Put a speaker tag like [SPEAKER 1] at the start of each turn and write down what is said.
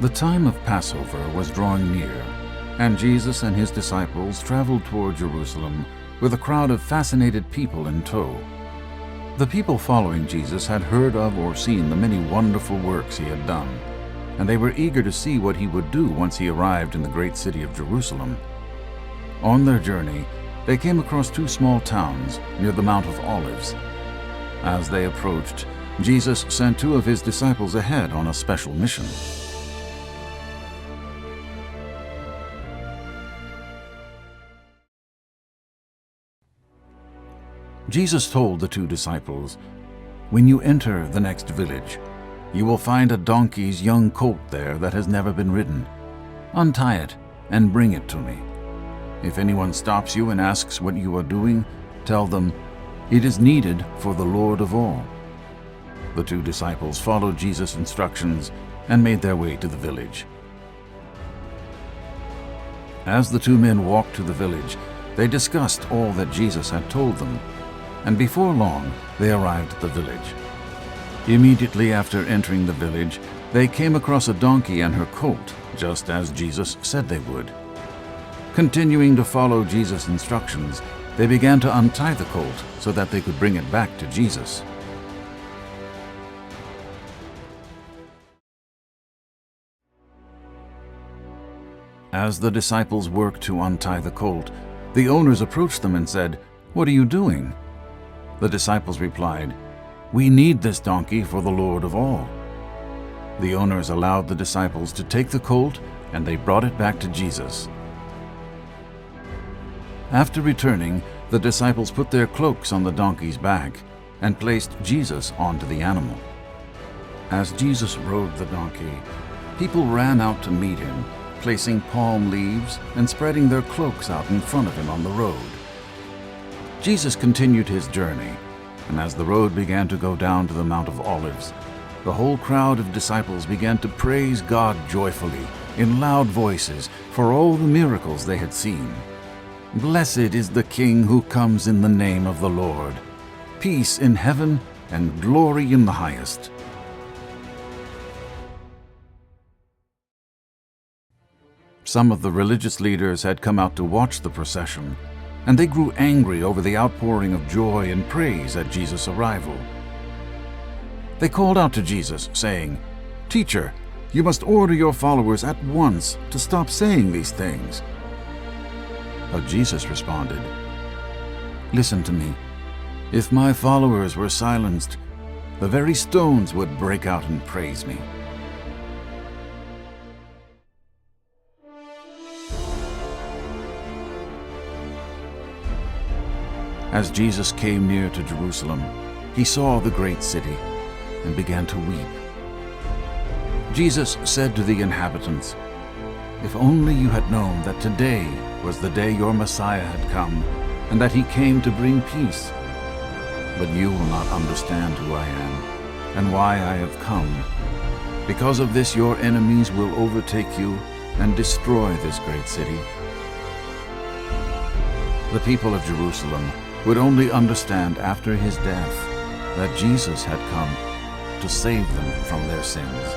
[SPEAKER 1] The time of Passover was drawing near, and Jesus and his disciples traveled toward Jerusalem with a crowd of fascinated people in tow. The people following Jesus had heard of or seen the many wonderful works he had done, and they were eager to see what he would do once he arrived in the great city of Jerusalem. On their journey, they came across two small towns near the Mount of Olives. As they approached, Jesus sent two of his disciples ahead on a special mission. Jesus told the two disciples, "When you enter the next village, you will find a donkey's young colt there that has never been ridden. Untie it and bring it to me. If anyone stops you and asks what you are doing, tell them, 'It is needed for the Lord of all.'" The two disciples followed Jesus' instructions and made their way to the village. As the two men walked to the village, they discussed all that Jesus had told them, and before long they arrived at the village. Immediately after entering the village, they came across a donkey and her colt, just as Jesus said they would. Continuing to follow Jesus' instructions, they began to untie the colt so that they could bring it back to Jesus. As the disciples worked to untie the colt, the owners approached them and said, "What are you doing?" The disciples replied, "We need this donkey for the Lord of all." The owners allowed the disciples to take the colt, and they brought it back to Jesus. After returning, the disciples put their cloaks on the donkey's back and placed Jesus onto the animal. As Jesus rode the donkey, people ran out to meet him, placing palm leaves and spreading their cloaks out in front of him on the road. Jesus continued his journey, and as the road began to go down to the Mount of Olives, the whole crowd of disciples began to praise God joyfully in loud voices for all the miracles they had seen. "Blessed is the King who comes in the name of the Lord. Peace in heaven and glory in the highest." Some of the religious leaders had come out to watch the procession, and they grew angry over the outpouring of joy and praise at Jesus' arrival. They called out to Jesus, saying, "Teacher, you must order your followers at once to stop saying these things." But Jesus responded, "Listen to me. If my followers were silenced, the very stones would break out and praise me." As Jesus came near to Jerusalem, he saw the great city and began to weep. Jesus said to the inhabitants, "If only you had known that today was the day your Messiah had come, and that he came to bring peace. But you will not understand who I am and why I have come. Because of this, your enemies will overtake you and destroy this great city." The people of Jerusalem would only understand after his death that Jesus had come to save them from their sins.